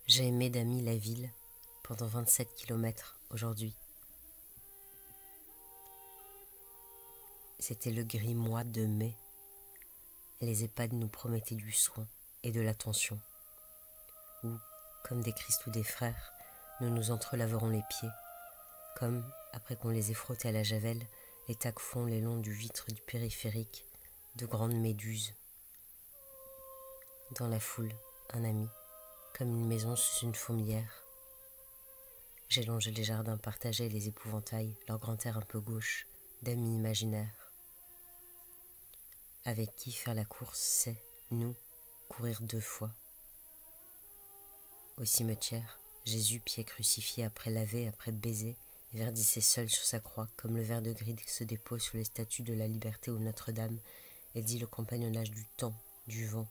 J'ai aimé d'amis la ville pendant 27 kilomètres aujourd'hui. C'était le gris mois de mai. Les EHPAD nous promettaient du soin et de l'attention. Où, comme des Christ ou des frères, nous nous entrelaverons les pieds. Comme, après qu'on les ait frottés à la javel, les tacs font les longs du vitre du périphérique de grandes méduses. Dans la foule, un ami, comme une maison sous une fourmilière. J'ai longé les jardins partagés, les épouvantails, leur grand air un peu gauche, d'amis imaginaires. Avec qui faire la course, c'est, nous, courir 2 fois. Au cimetière, Jésus, pied crucifié après laver, après baiser, verdissait seul sur sa croix, comme le verre de gris se dépose sur les statues de la Liberté ou Notre-Dame, et dit le compagnonnage du temps, du vent.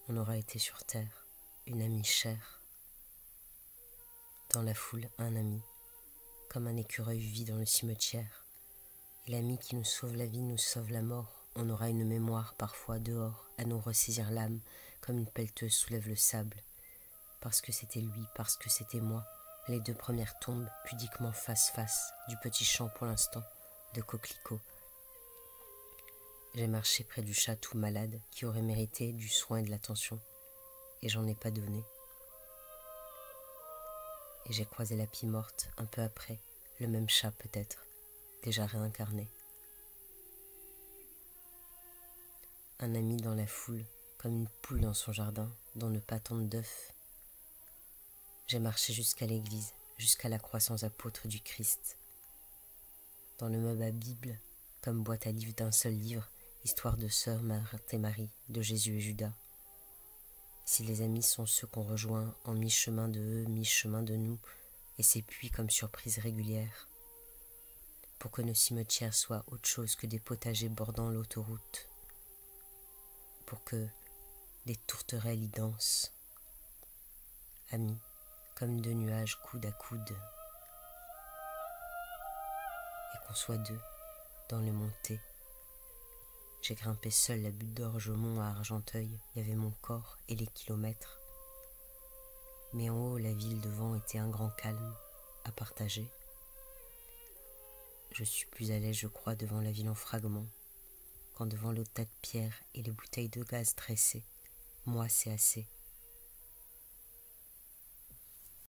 On aura été sur terre, une amie chère. Dans la foule, un ami, comme un écureuil vit dans le cimetière. Et l'ami qui nous sauve la vie nous sauve la mort. On aura une mémoire parfois dehors, à nous ressaisir l'âme, comme une pelleteuse soulève le sable. Parce que c'était lui, parce que c'était moi, les 2 premières tombes, pudiquement face-face, du petit champ pour l'instant, de coquelicots. J'ai marché près du chat tout malade, qui aurait mérité du soin et de l'attention, et j'en ai pas donné. Et j'ai croisé la pie morte, un peu après, le même chat peut-être, déjà réincarné. Un ami dans la foule, comme une poule dans son jardin, dont ne pas tombe d'œufs. J'ai marché jusqu'à l'église, jusqu'à la croix sans apôtre du Christ. Dans le meuble à Bible, comme boîte à livres d'un seul livre, histoire de sœurs Marthe et Marie, de Jésus et Judas. Si les amis sont ceux qu'on rejoint en mi-chemin de eux, mi-chemin de nous, et s'épuient comme surprise régulière, pour que nos cimetières soient autre chose que des potagers bordant l'autoroute, pour que des tourterelles y dansent, amis, comme 2 nuages coude à coude, et qu'on soit 2 dans les montées. J'ai grimpé seul la butte d'orge au mont à Argenteuil, il y avait mon corps et les kilomètres. Mais en haut, la ville devant était un grand calme à partager. Je suis plus à l'aise, je crois, devant la ville en fragments, quand devant l'autre tas de pierres et les bouteilles de gaz tressées. Moi, c'est assez.